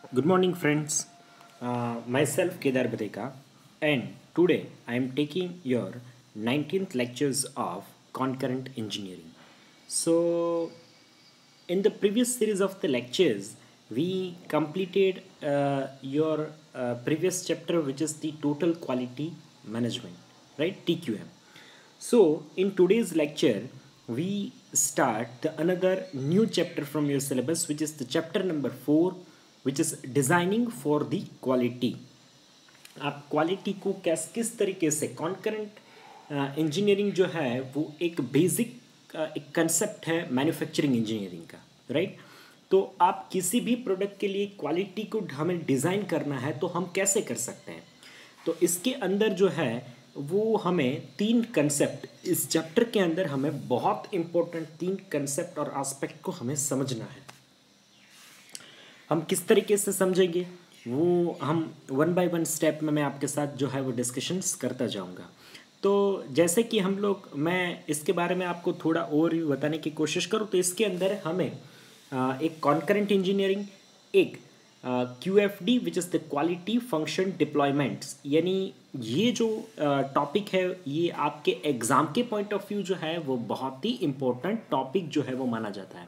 Good morning, friends. Myself Kedar Badeka, and today I am taking your 19th lectures of concurrent engineering. So, in the previous series of the lectures, we completed your previous chapter, which is the total quality management, right? TQM. So, in today's lecture, we start another new chapter from your syllabus, which is the chapter number 4, which is designing for the quality. आप quality को किस तरीके से concurrent engineering जो है वो एक basic एक कंसेप्ट है मैन्युफैक्चरिंग इंजीनियरिंग का, राइट? तो आप किसी भी प्रोडक्ट के लिए क्वालिटी को हमें डिज़ाइन करना है तो हम कैसे कर सकते हैं? तो इसके अंदर जो है वो हमें तीन कंसेप्ट इस चैप्टर के अंदर हमें बहुत इंपॉर्टेंट तीन कंसेप्ट और एस्पेक्ट को हमें समझना है। हम किस तरीके से समझेंगे वो हम वन बाय वन स्टेप में मैं आपके साथ जो है वो डिस्कशंस करता जाऊंगा। तो जैसे कि हम लोग मैं इसके बारे में आपको थोड़ा और बताने की कोशिश करूँ तो इसके अंदर हमें एक कॉन्करेंट इंजीनियरिंग, एक QFD which is the quality function deployments, यानी ये जो टॉपिक है ये आपके एग्ज़ाम के पॉइंट ऑफ व्यू जो है वो बहुत ही इम्पोर्टेंट टॉपिक जो है वो माना जाता है।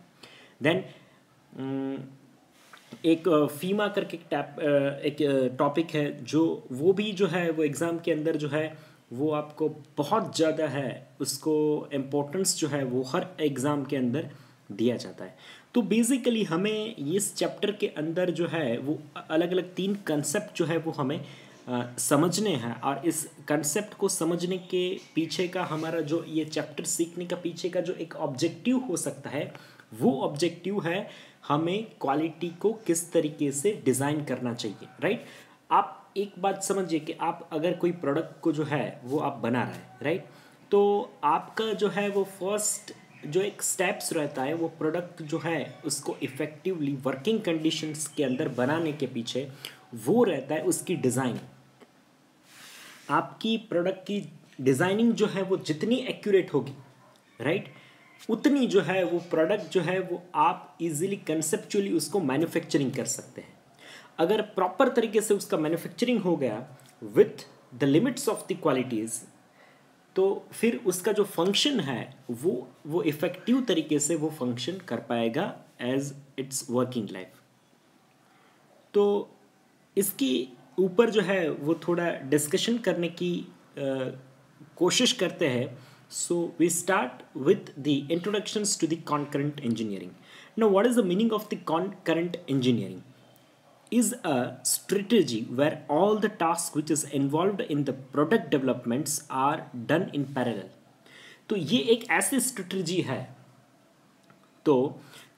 देन एक फीमा करके एक टॉपिक है जो वो भी जो है वो एग्ज़ाम के अंदर जो है वो आपको बहुत ज़्यादा है उसको इम्पोर्टेंस जो है वो हर एग्ज़ाम के अंदर दिया जाता है। तो बेसिकली हमें इस चैप्टर के अंदर जो है वो अलग अलग तीन कंसेप्ट जो है वो हमें समझने हैं, और इस कंसेप्ट को समझने के पीछे का हमारा जो ये चैप्टर सीखने का पीछे का जो एक ऑब्जेक्टिव हो सकता है वो ऑब्जेक्टिव है हमें क्वालिटी को किस तरीके से डिज़ाइन करना चाहिए, राइट? आप एक बात समझिए कि आप अगर कोई प्रोडक्ट को जो है वो आप बना रहे हैं, राइट? तो आपका जो है वो फर्स्ट जो एक स्टेप्स रहता है वो प्रोडक्ट जो है उसको इफ़ेक्टिवली वर्किंग कंडीशंस के अंदर बनाने के पीछे वो रहता है उसकी डिज़ाइन। आपकी प्रोडक्ट की डिज़ाइनिंग जो है वो जितनी एक्यूरेट होगी, राइट, उतनी जो है वो प्रोडक्ट जो है वो आप इजीली कंसेप्चुअली उसको मैन्युफैक्चरिंग कर सकते हैं। अगर प्रॉपर तरीके से उसका मैन्युफैक्चरिंग हो गया with the limits of the qualities, तो फिर उसका जो फंक्शन है वो इफ़ेक्टिव तरीके से वो फंक्शन कर पाएगा एज इट्स वर्किंग लाइफ। तो इसकी ऊपर जो है वो थोड़ा डिस्कशन करने की कोशिश करते हैं। So we start with the introductions to the concurrent engineering. Now, what is the meaning of the concurrent engineering? Is a strategy where all the tasks which is involved in the product developments are done in parallel. तो ये एक ऐसी strategy है। तो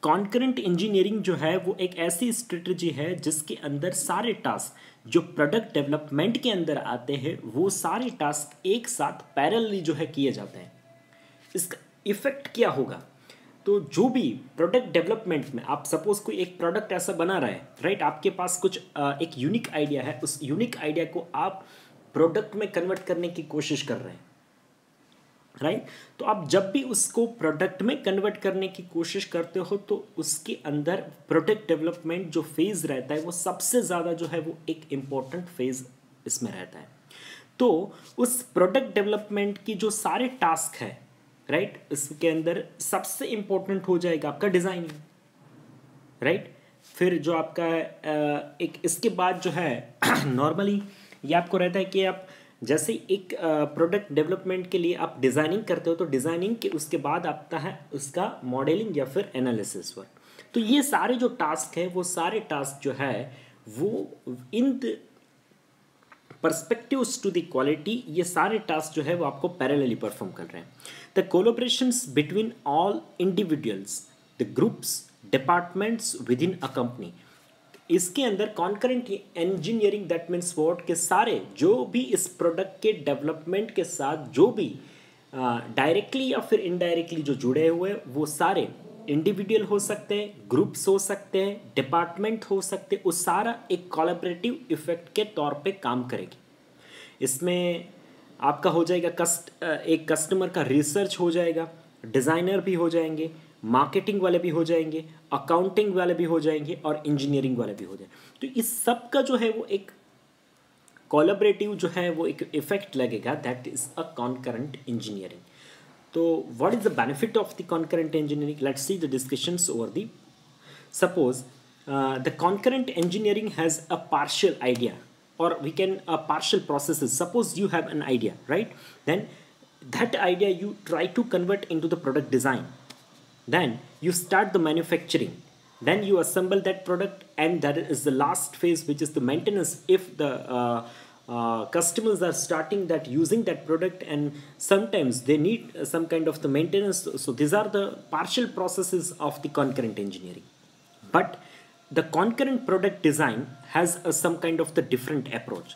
concurrent engineering जो है वो एक ऐसी स्ट्रेटजी है जिसके अंदर सारे टास्क जो प्रोडक्ट डेवलपमेंट के अंदर आते हैं वो सारे टास्क एक साथ पैरेलली जो है किए जाते हैं। इसका इफेक्ट क्या होगा? तो जो भी प्रोडक्ट डेवलपमेंट में आप सपोज कोई एक प्रोडक्ट ऐसा बना रहे हैं, राइट, आपके पास कुछ एक यूनिक आइडिया है, उस यूनिक आइडिया को आप प्रोडक्ट में कन्वर्ट करने की कोशिश कर रहे हैं, राइट? तो आप जब भी उसको प्रोडक्ट में कन्वर्ट करने की कोशिश करते हो तो उसके अंदर प्रोडक्ट डेवलपमेंट जो फेज़ रहता है वो सबसे ज़्यादा जो है वो एक इम्पोर्टेंट फेज़ इसमें रहता है। तो उस प्रोडक्ट डेवलपमेंट की जो सारे टास्क है, राइट, इसके अंदर सबसे इम्पोर्टेंट हो जाएगा आपका डिज़ाइनिंग, राइट? फिर जो आपका एक इसके बाद जो है नॉर्मली ये आपको रहता है कि आप जैसे एक प्रोडक्ट डेवलपमेंट के लिए आप डिज़ाइनिंग करते हो तो डिज़ाइनिंग के उसके बाद आता है उसका मॉडलिंग या फिर एनालिसिस वर्क। तो ये सारे जो टास्क है वो सारे टास्क जो है वो in the perspectives to the quality ये सारे टास्क जो है वो आपको पैरेलली परफॉर्म कर रहे हैं। The collaborations between all individuals, the groups, departments with in a company, इसके अंदर concurrent engineering that means what के सारे जो भी इस प्रोडक्ट के डेवलपमेंट के साथ जो भी डायरेक्टली या फिर इनडायरेक्टली जो जुड़े हुए वो सारे इंडिविजुअल हो सकते हैं, ग्रुप्स हो सकते हैं, डिपार्टमेंट हो सकते हैं, वो सारा एक कोलैबोरेटिव इफेक्ट के तौर पे काम करेगी। इसमें आपका हो जाएगा एक कस्टमर का रिसर्च हो जाएगा, डिज़ाइनर भी हो जाएंगे, मार्केटिंग वाले भी हो जाएंगे, अकाउंटिंग वाले भी हो जाएंगे और इंजीनियरिंग वाले भी हो जाएंगे। तो इस सब का जो है वो एक कोलैबोरेटिव जो है वो एक इफेक्ट लगेगा, that is a concurrent engineering. तो what is the benefit of the concurrent engineering? Let's see the discussions over the suppose the concurrent engineering has a partial idea, or we can partial processes. Suppose you have an idea, right? Then that idea you try to convert into the product design, then you start the manufacturing, then you assemble that product, and that is the last phase, which is the maintenance. If the customers are starting that using that product, and sometimes they need some kind of the maintenance, so these are the partial processes of the concurrent engineering. But the concurrent product design has some kind of the different approach.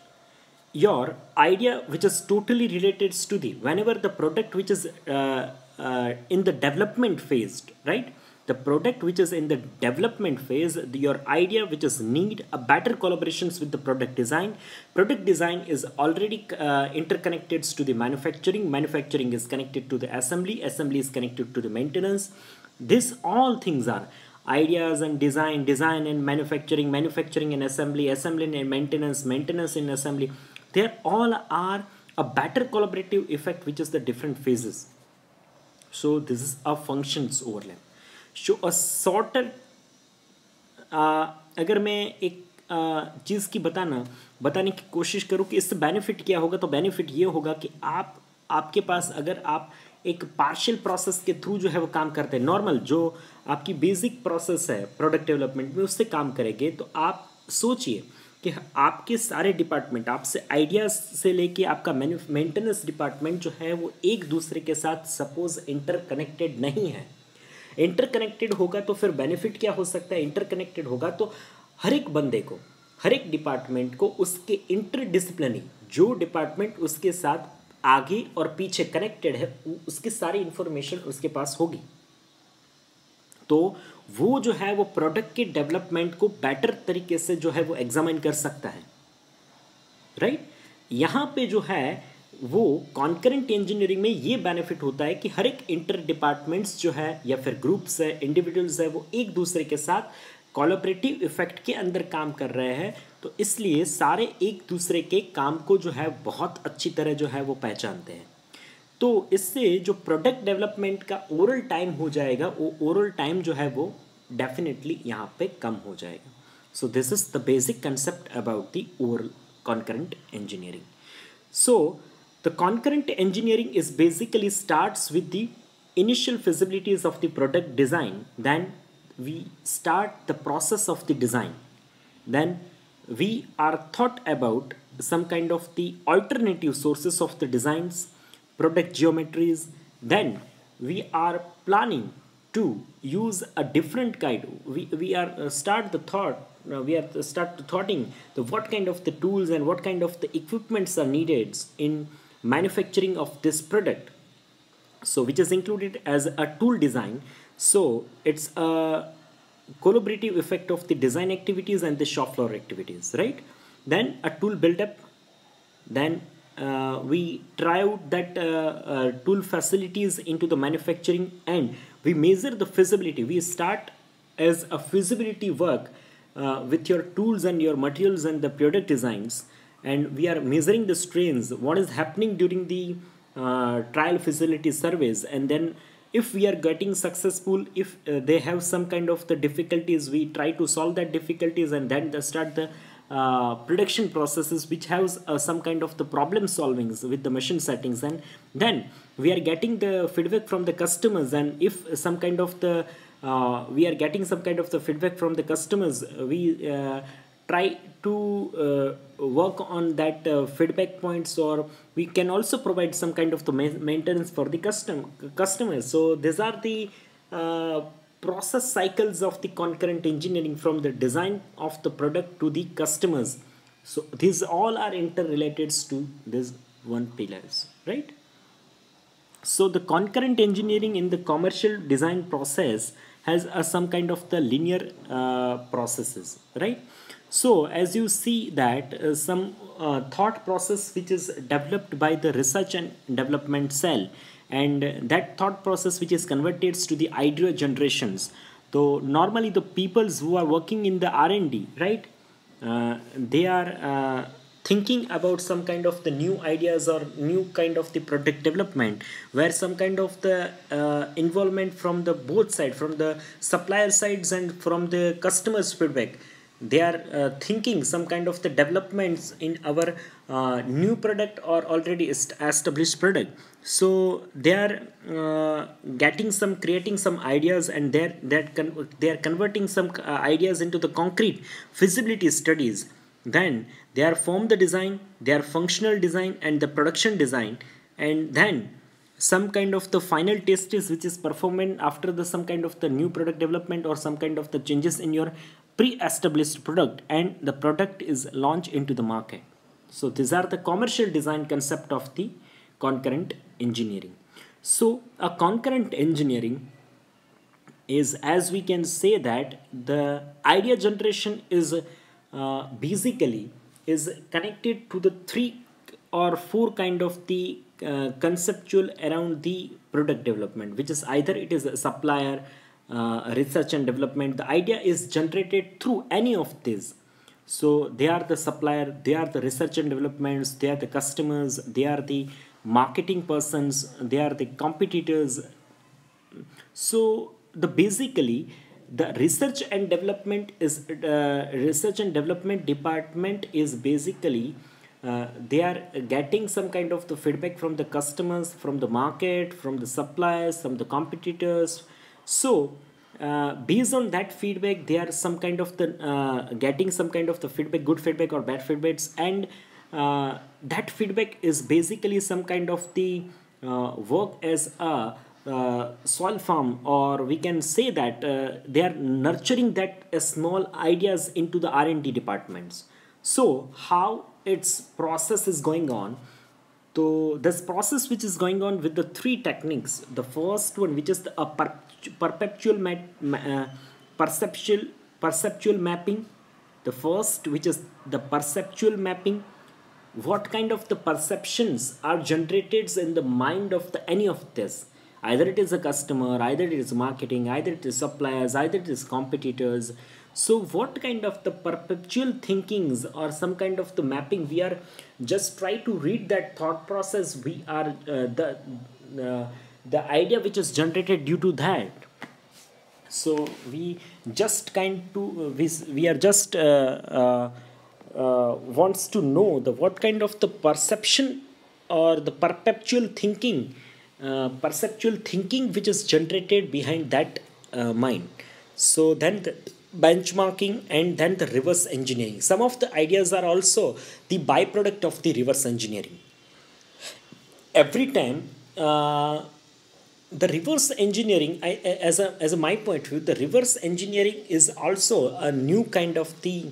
Your idea, which is totally related to the, whenever the product which is in the development phase, right? The product which is in the development phase, your idea which is need a better collaborations with the product design. Product design is already interconnected to the manufacturing. Manufacturing is connected to the assembly. Assembly is connected to the maintenance. This all things are ideas and design, design and manufacturing, manufacturing and assembly, assembly and maintenance, maintenance in assembly. They all are a better collaborative effect, which is the different phases. So this is a functions overlap. So a sorter, अगर मैं एक चीज़ की बताने की कोशिश करूँ कि इससे बेनिफिट क्या होगा, तो बेनिफिट ये होगा कि आपके पास, अगर आप एक पार्शियल प्रोसेस के थ्रू जो है वो काम करते हैं, नॉर्मल जो आपकी बेसिक प्रोसेस है प्रोडक्ट डेवलपमेंट में, उससे काम करेंगे, तो आप सोचिए कि आपके सारे डिपार्टमेंट, आपसे आइडियाज से लेके आपका मेंटेनेंस डिपार्टमेंट जो है वो एक दूसरे के साथ सपोज इंटरकनेक्टेड नहीं है। इंटरकनेक्टेड होगा तो फिर बेनिफिट क्या हो सकता है? इंटरकनेक्टेड होगा तो हर एक बंदे को, हर एक डिपार्टमेंट को उसके इंटरडिसिप्लिनरी, जो डिपार्टमेंट उसके साथ आगे और पीछे कनेक्टेड है, उसकी सारी इंफॉर्मेशन उसके पास होगी। तो वो जो है वो प्रोडक्ट के डेवलपमेंट को बेटर तरीके से जो है वो एग्जामिन कर सकता है, राइट? यहाँ पे जो है वो कॉन्करेंट इंजीनियरिंग में ये बेनिफिट होता है कि हर एक इंटर डिपार्टमेंट्स जो है या फिर ग्रुप्स है, इंडिविजुअल्स है, वो एक दूसरे के साथ कोलैबोरेटिव इफेक्ट के अंदर काम कर रहे हैं। तो इसलिए सारे एक दूसरे के काम को जो है बहुत अच्छी तरह जो है वो पहचानते हैं। तो इससे जो प्रोडक्ट डेवलपमेंट का ओरल टाइम हो जाएगा, वो ओरल टाइम जो है वो डेफिनेटली यहाँ पे कम हो जाएगा। So this is the basic concept about the oral concurrent engineering. So the concurrent engineering is basically starts with the initial feasibilities of the product design. Then we start the process of the design. Then we are thought about some kind of the alternative sources of the designs, product geometries. Then we are planning to use a different kind. We are start the thoughting the what kind of the tools and what kind of the equipments are needed in manufacturing of this product. So which is included as a tool design. So it's a collaborative effect of the design activities and the shop floor activities, right? Then a tool build-up. Then we try out that tool facilities into the manufacturing, and we measure the feasibility. We start as a feasibility work with your tools and your materials and the product designs, and we are measuring the strains, what is happening during the trial facility surveys. And then if we are getting successful, if they have some kind of the difficulties, we try to solve that difficulties, and then start the production processes which has some kind of the problem solvings with the machine settings. And then we are getting the feedback from the customers, and if some kind of the we are getting some kind of the feedback from the customers, we try to work on that feedback points, or we can also provide some kind of the maintenance for the customers. So these are the process cycles of the concurrent engineering, from the design of the product to the customers. So these all are interrelated to these one pillars, right? So the concurrent engineering in the commercial design process has some kind of the linear processes, right? So as you see that some thought process which is developed by the research and development cell, and that thought process which is converted to the idea generations. So normally the peoples who are working in the R&D, right, they are thinking about some kind of the new ideas or new kind of the product development, where some kind of the involvement from the both side, from the supplier sides and from the customers feedback. They are thinking some kind of the developments in our new product or already established product. So they are getting some, creating some ideas, and they are converting some ideas into the concrete feasibility studies. Then they are form the design, they are functional design and the production design, and then some kind of the final test is which is performed after the some kind of the new product development or some kind of the changes in your pre-established product, and the product is launched into the market. So these are the commercial design concept of the concurrent engineering. So a concurrent engineering is, as we can say, that the idea generation is basically is connected to the three or four kind of the conceptual around the product development, which is either it is a supplier, research and development. The idea is generated through any of these. So they are the supplier, they are the research and developments, they are the customers, they are the marketing persons, they are the competitors. So the basically the research and development is research and development department is basically they are getting some kind of the feedback from the customers, from the market, from the suppliers, from the competitors. So based on that feedback, they are some kind of the getting some kind of the feedback, good feedback or bad feedbacks, and that feedback is basically some kind of the work as a soil farm, or we can say that they are nurturing that small ideas into the R&D departments. So how its process is going on? So this process which is going on with the three techniques. The first one, which is the perceptual mapping. The first, which is the perceptual mapping. What kind of the perceptions are generated in the mind of the any of this? Either it is a customer, either it is marketing, either it is suppliers, either it is competitors. So what kind of the perpetual thinkings or some kind of the mapping, we are just try to read that thought process. We are the idea which is generated due to that. So we just we are just wants to know the what kind of the perception or the perceptual thinking which is generated behind that mind. So then the benchmarking, and then the reverse engineering. Some of the ideas are also the byproduct of the reverse engineering. Every time the reverse engineering, as a my point of view, the reverse engineering is also a new kind of the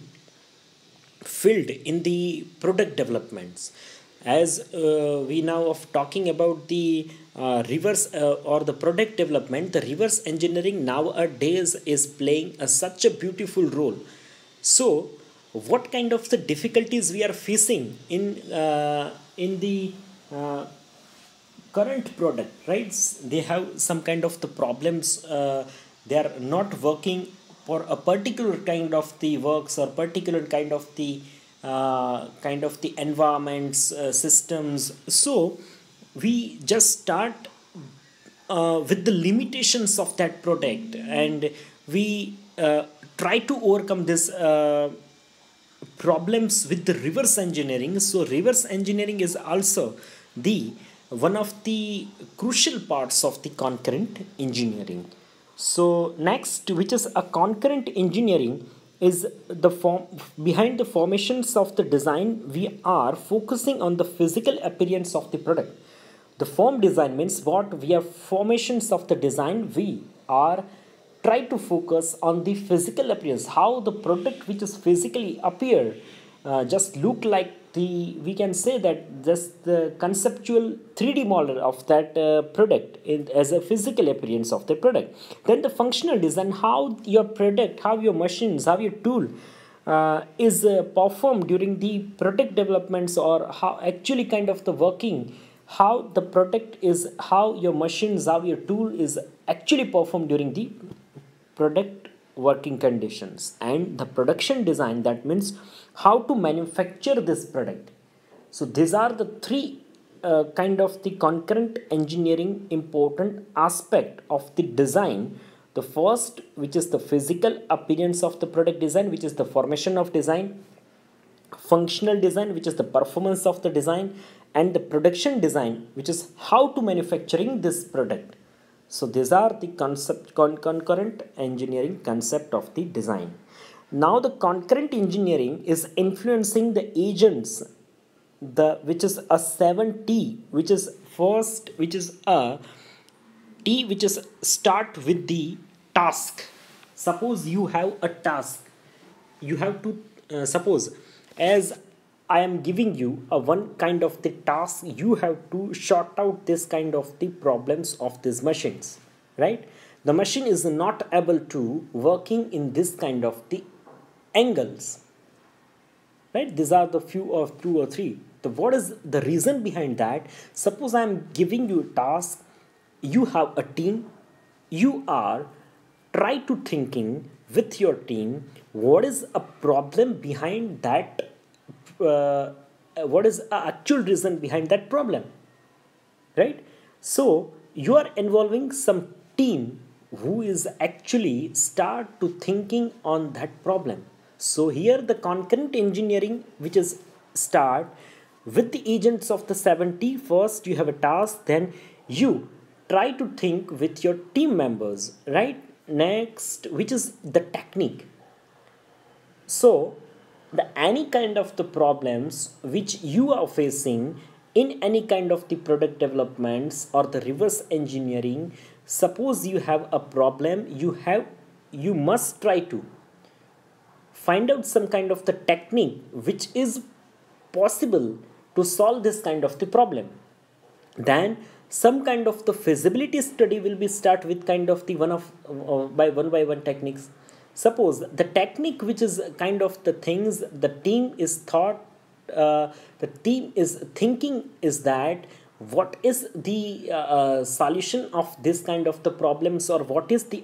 field in the product developments. As we now of talking about the reverse or the product development, the reverse engineering nowadays is playing such a beautiful role. So what kind of the difficulties we are facing in the current product, right? They have some kind of the problems, they are not working for a particular kind of the works or particular kind of the environments, systems. So we just start with the limitations of that product, and we try to overcome this problems with the reverse engineering. So reverse engineering is also the one of the crucial parts of the concurrent engineering. So next, which is a concurrent engineering, is the form behind the formations of the design. We are focusing on the physical appearance of the product. The form design means what we are formations of the design. We are try to focus on the physical appearance, how the product which is physically appear, just look like the, we can say that just the conceptual 3D model of that product as a physical appearance of the product. Then the functional design, how your product, how your machines, how your tool is performed during the product developments, or how actually kind of the working, how the product is, how your machines, how your tool is actually performed during the product working conditions, and the production design, that means how to manufacture this product. So these are the three kind of the concurrent engineering important aspect of the design. The first, which is the physical appearance of the product design, which is the formation of design; functional design, which is the performance of the design; and the production design, which is how to manufacturing this product. So these are the concurrent engineering concept of the design. Now the concurrent engineering is influencing the agents, the which is a 7T, which is first, which is a T, which is start with the task. Suppose you have a task, you have to suppose, as I am giving you a one kind of the task, you have to sort out this kind of the problems of these machines, right? The machine is not able to working in this kind of the angles, right? These are the few or two or three. The what is the reason behind that? Suppose I am giving you a task, you have a team, you are try to thinking with your team what is a problem behind that, what is a actual reason behind that problem, right? So you are involving some team who is actually start to thinking on that problem. So here the concurrent engineering, which is start with the agents of the 7T. First you have a task, then you try to think with your team members, right? Next, which is the technique. So the any kind of the problems which you are facing in any kind of the product developments or the reverse engineering, suppose you have a problem, you must try to find out some kind of the technique which is possible to solve this kind of the problem. Then some kind of the feasibility study will be start with kind of the by one techniques. Suppose the technique which is kind of the things the team is thought, the team is thinking is that what is the solution of this kind of the problems, or what is the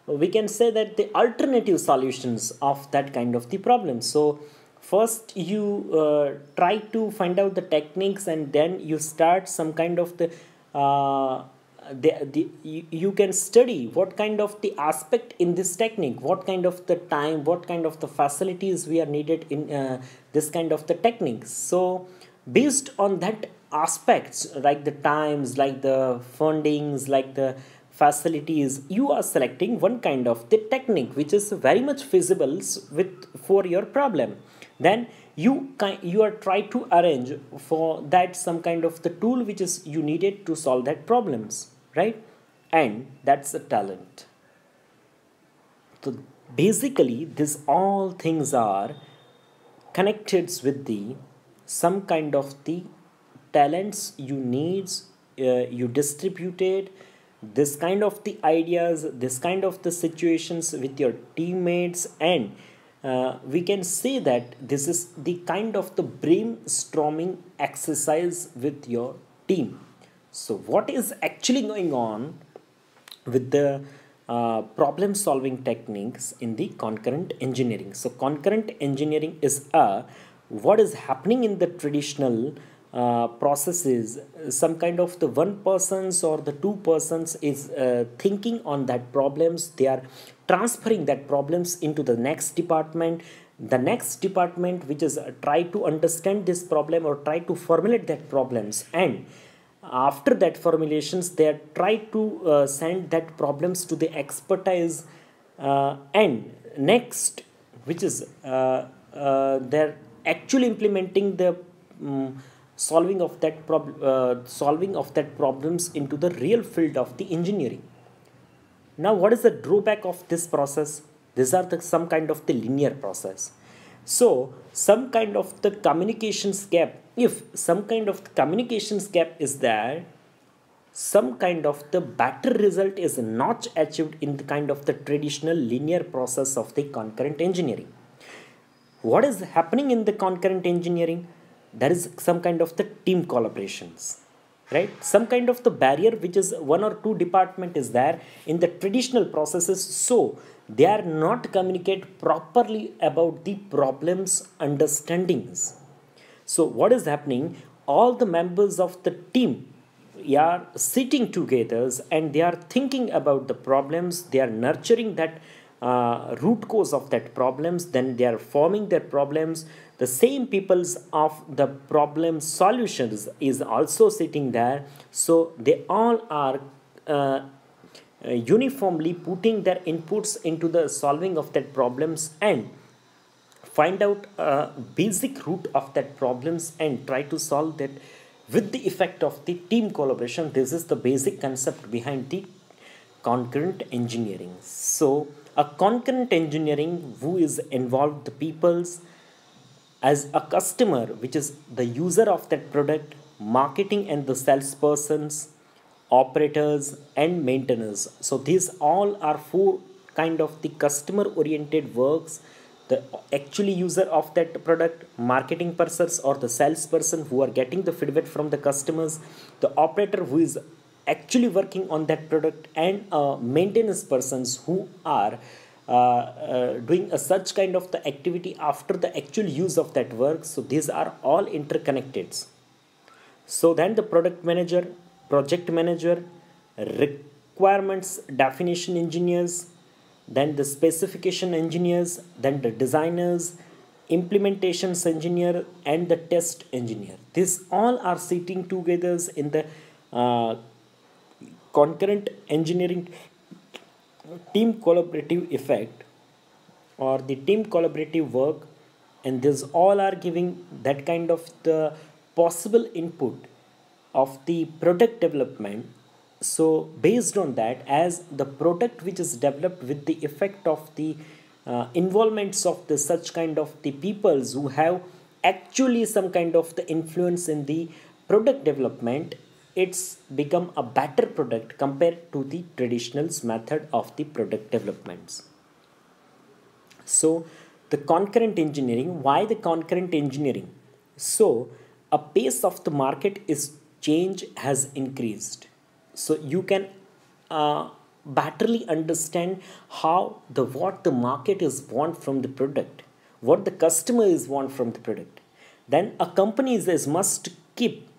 we can say that the alternative solutions of that kind of the problem. So first you try to find out the techniques, and then you start some kind of you can study what kind of the aspect in this technique, what kind of the time, what kind of the facilities we are needed in this kind of the techniques. So based on that aspects, like the times, like the fundings, like the facilities, you are selecting one kind of the technique which is very much feasible with for your problem. Then you are try to arrange for that some kind of the tool which is you needed to solve that problems, right? And that's the talent. So basically these all things are connected with the some kind of the talents you needs, you distributed this kind of the ideas, this kind of the situations with your teammates, and we can say that this is the kind of the brainstorming exercise with your team. So what is actually going on with the problem solving techniques in the concurrent engineering? So concurrent engineering is what is happening in the traditional processes. Some kind of the one persons or the two persons is thinking on that problems, they are transferring that problems into the next department, which is try to understand this problem or try to formulate that problems, and after that formulations they are try to send that problems to the expertise, and next, which is they're actually implementing the solving of that problems into the real field of the engineering. Now what is the drawback of this process? These are some kind of the linear process. So some kind of the communications gap, if some kind of communications gap is there, some kind of the better result is not achieved in the kind of the traditional linear process of the concurrent engineering. What is happening in the concurrent engineering? There is some kind of the team collaborations. right? Some kind of the barrier which is one or two department is there in the traditional processes, so they are not communicate properly about the problems understandings. So what is happening, all the members of the team are sitting together and they are thinking about the problems, they are nurturing that root cause of that problems, then they are forming their problems. The same peoples of the problem solutions is also sitting there, so they all are uniformly putting their inputs into the solving of that problems and find out a basic root of that problems and try to solve that with the effect of the team collaboration. This is the basic concept behind the concurrent engineering. So a concurrent engineering who is involved the peoples as a customer, which is the user of that product, marketing and the salespersons, operators and maintainers. So these all are four kind of the customer oriented works. The actually user of that product, marketing persons or the salesperson who are getting the feedback from the customers, the operator who is actually working on that product, and maintenance persons who are doing a such kind of the activity after the actual use of that work. So these are all interconnected. So then the product manager, project manager, requirements definition engineers, then the specification engineers, then the designers, implementations engineer, and the test engineer. These all are sitting together in the uh, concurrent engineering team collaborative effect or the team collaborative work, and these all are giving that kind of the possible input of the product development. So based on that, as the product which is developed with the effect of the involvements of the such kind of the peoples who have actually some kind of the influence in the product development, it's become a better product compared to the traditional method of the product developments. So the concurrent engineering, why the concurrent engineering? So a pace of the market is change has increased. So you can betterly understand how the what the market is want from the product, what the customer is want from the product. Then a company is must keep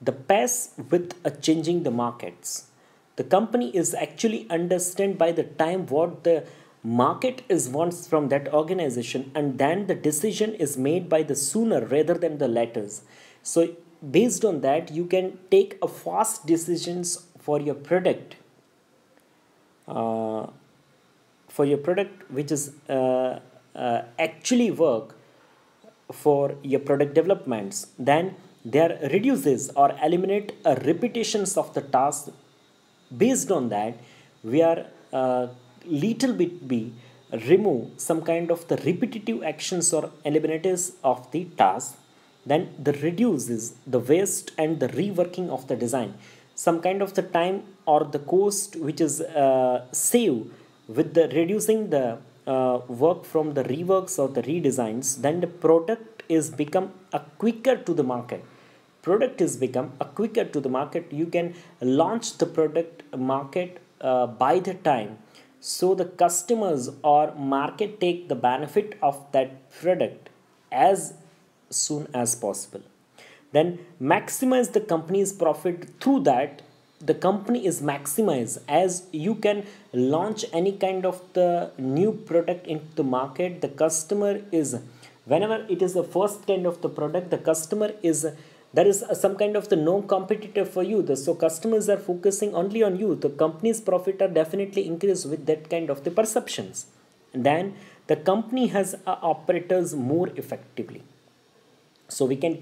the pace with a changing the markets. The company is actually understand by the time what the market is wants from that organization, and then the decision is made by the sooner rather than the later. So based on that, you can take a fast decisions uh, for your product which is actually work for your product developments. Then there reduces or eliminate repetitions of the task. Based on that, we are little bit be remove some kind of the repetitive actions or eliminators of the task. Then the reduces the waste and the reworking of the design, some kind of the time or the cost which is save with the reducing the work from the reworks or the redesigns. Then the product is become a quicker to the market. Product is become a quicker to the market. You can launch the product market by the time, so the customers or market take the benefit of that product as soon as possible. Then maximize the company's profit. Through that, the company is maximized, as you can launch any kind of the new product into the market. The customer is, whenever it is the first kind of the product, the customer is, there is some kind of the no competitor for you. So customers are focusing only on you. The company's profit are definitely increased with that kind of the perceptions. And then the company has operators more effectively. So we can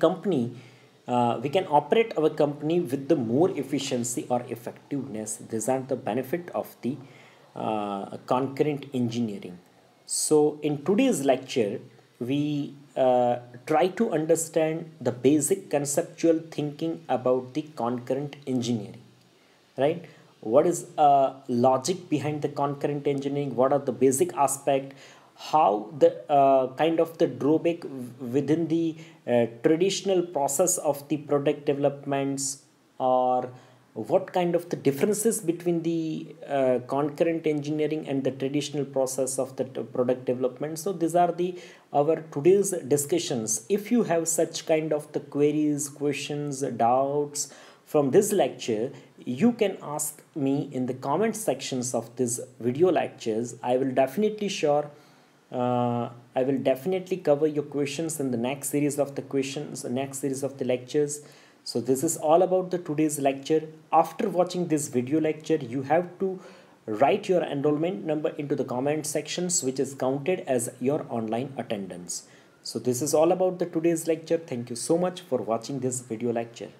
operate our company with the more efficiency or effectiveness. These are the benefit of the concurrent engineering. So in today's lecture, we try to understand the basic conceptual thinking about the concurrent engineering, right? What is logic behind the concurrent engineering? What are the basic aspect? How the kind of the drawback within the traditional process of the product developments, or what kind of the differences between the concurrent engineering and the traditional process of the product development. So these are the our today's discussions. If you have such kind of the queries, questions, doubts from this lecture, you can ask me in the comment sections of this video lectures. I will definitely cover your questions in the next series of the questions, next series of the lectures. So this is all about the today's lecture. After watching this video lecture, you have to write your enrollment number into the comment sections, which is counted as your online attendance. So this is all about the today's lecture. Thank you so much for watching this video lecture.